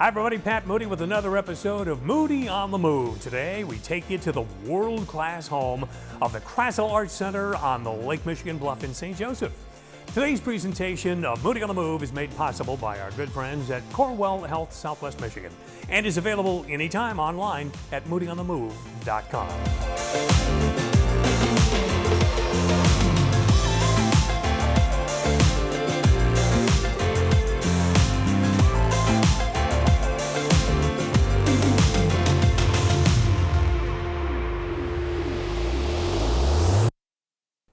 Hi everybody, Pat Moody with another episode of Moody on the Move. Today we take you to the world-class home of the Krasl Art Center on the Lake Michigan Bluff in St. Joseph. Today's presentation of Moody on the Move is made possible by our good friends at Corewell Health Southwest Michigan and is available anytime online at moodyonthemove.com.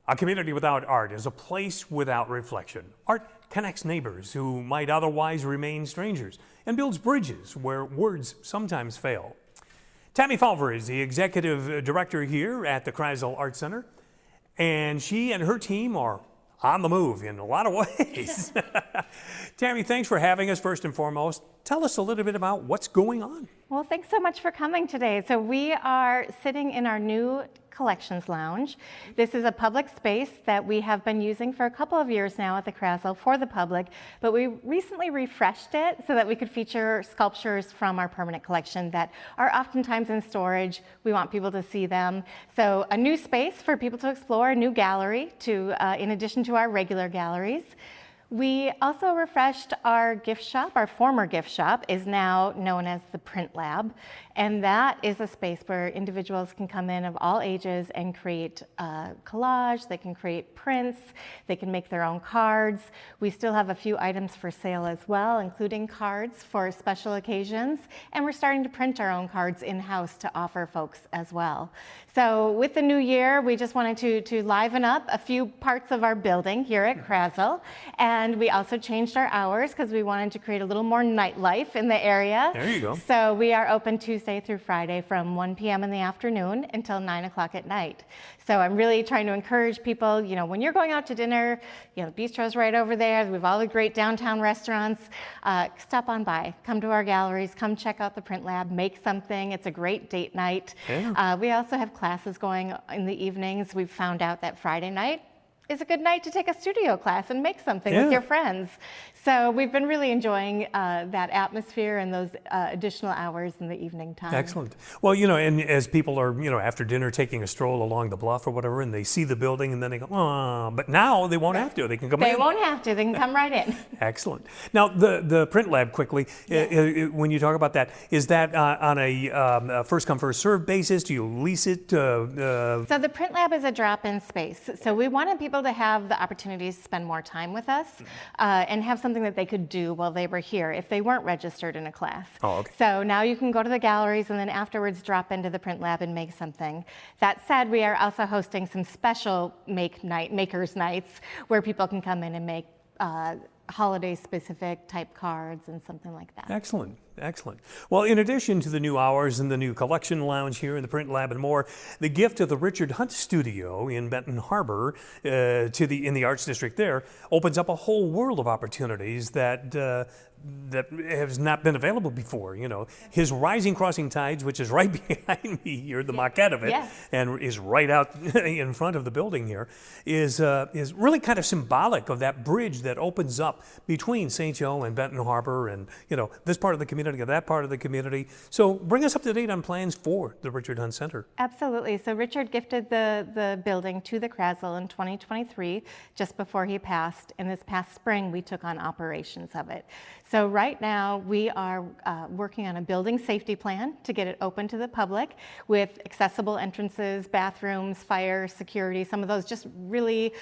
A community without art is a place without reflection. Art connects neighbors who might otherwise remain strangers and builds bridges where words sometimes fail. Tami Fauver is the Executive Director here at the Krasl Art Center, and she and her team are on the move in a lot of ways. Tammy, thanks for having us first and foremost. Tell us a little bit about what's going on. Well, thanks so much for coming today. So we are sitting in our new collections lounge. This is a public space that we have been using for a couple of years now at the Krasl for the public, but we recently refreshed it so that we could feature sculptures from our permanent collection that are oftentimes in storage. We want people to see them. So a new space for people to explore, a new gallery in addition to our regular galleries. We also refreshed our gift shop. Our former gift shop is now known as the Print Lab, and that is a space where individuals can come in of all ages and create collage. They can create prints. They can make their own cards. We still have a few items for sale as well, including cards for special occasions, and we're starting to print our own cards in-house to offer folks as well. So with the new year, we just wanted to liven up a few parts of our building here at Krasl. And we also changed our hours because we wanted to create a little more nightlife in the area. There you go. So we are open Tuesday through Friday from 1 p.m. in the afternoon until 9 o'clock at night. So I'm really trying to encourage people, when you're going out to dinner, the bistro's right over there. We have all the great downtown restaurants. Stop on by, come to our galleries, come check out the Print Lab, make something. It's a great date night. Yeah. We also have classes going in the evenings. We've found out that Friday night is a good night to take a studio class and make something with your friends. So we've been really enjoying that atmosphere and those additional hours in the evening time. Excellent. Well, and as people are, after dinner taking a stroll along the bluff or whatever, and they see the building and then they go, oh, but now they won't have to. They can come in. They won't have to. They can come right in. Excellent. Now, the Print Lab, quickly, when you talk about that, is that on a first-come, first-served basis? Do you lease it? So the Print Lab is a drop-in space. So we wanted people to have the opportunity to spend more time with us and have something that they could do while they were here if they weren't registered in a class. Oh, okay. So now you can go to the galleries and then afterwards drop into the Print Lab and make something. That said, we are also hosting some special makers nights where people can come in and make holiday-specific type cards and something like that. Excellent. Excellent. Well, in addition to the new hours and the new collection lounge here in the Print Lab and more, the gift of the Richard Hunt Studio in Benton Harbor in the Arts District there opens up a whole world of opportunities that has not been available before. His Rising Crossing Tides, which is right behind me here, the maquette of it, and is right out in front of the building here, is really kind of symbolic of that bridge that opens up between St. Joe and Benton Harbor and, this part of the community or that part of the community. So bring us up to date on plans for the Richard Hunt Center. Absolutely. So Richard gifted the building to the Krasl in 2023, just before he passed. And this past spring, we took on operations of it. So right now, we are working on a building safety plan to get it open to the public with accessible entrances, bathrooms, fire, security, some of those just really,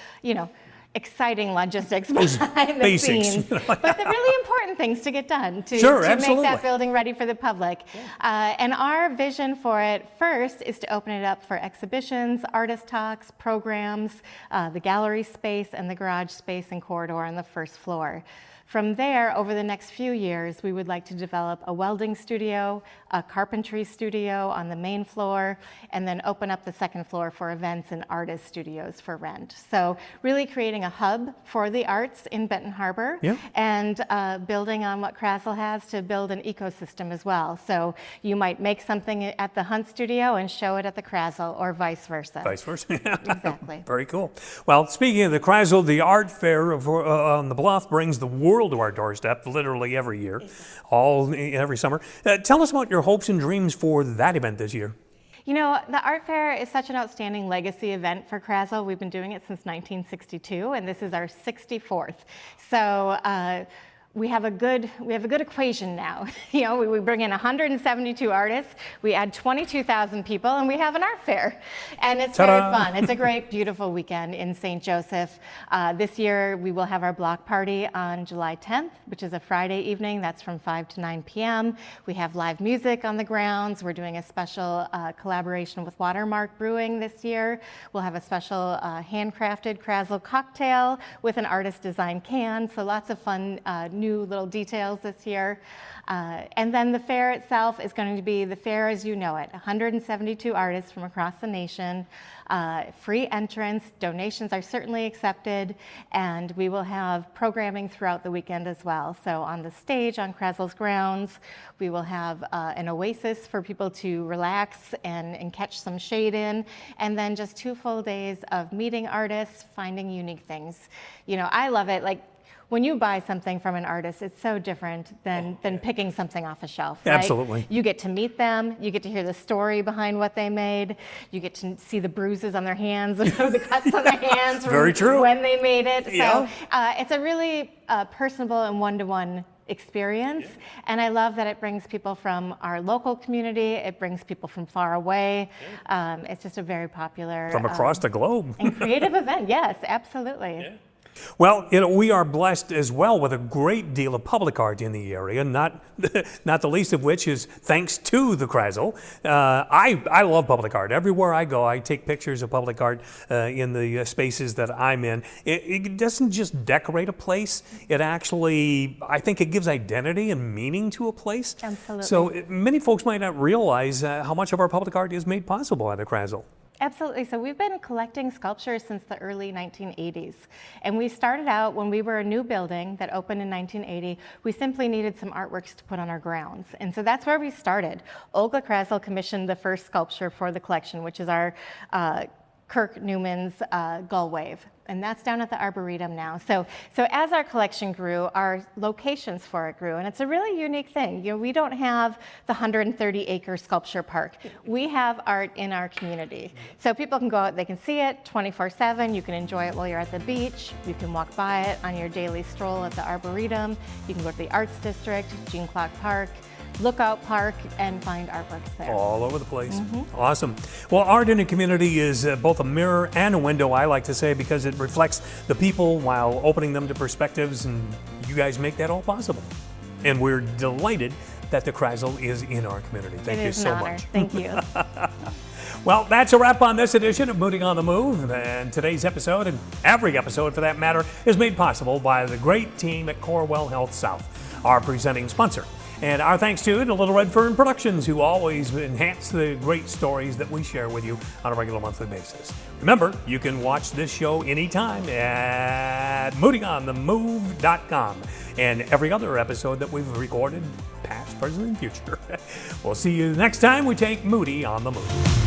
exciting logistics behind the scenes. But the really important things to get done to make that building ready for the public. Yeah. And our vision for it first is to open it up for exhibitions, artist talks, programs, the gallery space, and the garage space and corridor on the first floor. From there, over the next few years, we would like to develop a welding studio, a carpentry studio on the main floor, and then open up the second floor for events and artist studios for rent. So really creating a hub for the arts in Benton Harbor, and building on what Krasl has to build an ecosystem as well. So you might make something at the Hunt Studio and show it at the Krasl, or vice versa. Vice versa. Exactly. Very cool. Well, speaking of the Krasl, the art fair on the Bluff brings the world world to our doorstep literally every year, every summer. Tell us about your hopes and dreams for that event this year. You know, the art fair is such an outstanding legacy event for Krasl. We've been doing it since 1962, and this is our 64th. So we have a good equation now. You know, we bring in 172 artists, we add 22,000 people, and we have an art fair. And it's very fun. It's a great, beautiful weekend in St. Joseph. This year, we will have our block party on July 10th, which is a Friday evening. That's from 5 to 9 p.m. We have live music on the grounds. We're doing a special collaboration with Watermark Brewing this year. We'll have a special handcrafted Krasl cocktail with an artist-designed can. So lots of fun new little details this year. And then the fair itself is going to be the fair as you know it. 172 artists from across the nation, free entrance, donations are certainly accepted, and we will have programming throughout the weekend as well. So on the stage on Krasl's grounds, we will have an oasis for people to relax and catch some shade in, and then just 2 full days of meeting artists, finding unique things. You know, I love it. Like, when you buy something from an artist, it's so different than picking something off a shelf, right? Absolutely. You get to meet them, you get to hear the story behind what they made, you get to see the bruises on their hands, the cuts on their hands Very true. when they made it. Yeah. So it's a really personable and one-to-one experience, and I love that it brings people from our local community, it brings people from far away. It's just a very popular From across the globe. and creative event. Yes, absolutely. Yeah. Well, you know, we are blessed as well with a great deal of public art in the area, not the least of which is thanks to the Krasl. I love public art. Everywhere I go, I take pictures of public art in the spaces that I'm in. It doesn't just decorate a place. It actually, I think it gives identity and meaning to a place. Absolutely. So many folks might not realize how much of our public art is made possible by the Krasl. Absolutely. So we've been collecting sculptures since the early 1980s. And we started out when we were a new building that opened in 1980. We simply needed some artworks to put on our grounds. And so that's where we started. Olga Krasl commissioned the first sculpture for the collection, which is our Kirk Newman's gull wave. And that's down at the Arboretum now. So as our collection grew, our locations for it grew. And it's a really unique thing. You know, we don't have the 130-acre sculpture park. We have art in our community. So people can go out, they can see it 24/7. You can enjoy it while you're at the beach. You can walk by it on your daily stroll at the Arboretum. You can go to the Arts District, Gene Clark Park, Lookout Park, and find artworks there. All over the place. Awesome. Well, art in a community is both a mirror and a window, I like to say, because it reflects the people while opening them to perspectives, and you guys make that all possible. And we're delighted that the Krasl is in our community. Thank you so much. Thank you. Well, that's a wrap on this edition of Moody on the Move. And today's episode, and every episode for that matter, is made possible by the great team at Corewell Health South, our presenting sponsor. And our thanks to Little Red Fern Productions, who always enhance the great stories that we share with you on a regular monthly basis. Remember, you can watch this show anytime at moodyonthemove.com and every other episode that we've recorded, past, present, and future. We'll see you next time we take Moody on the Move.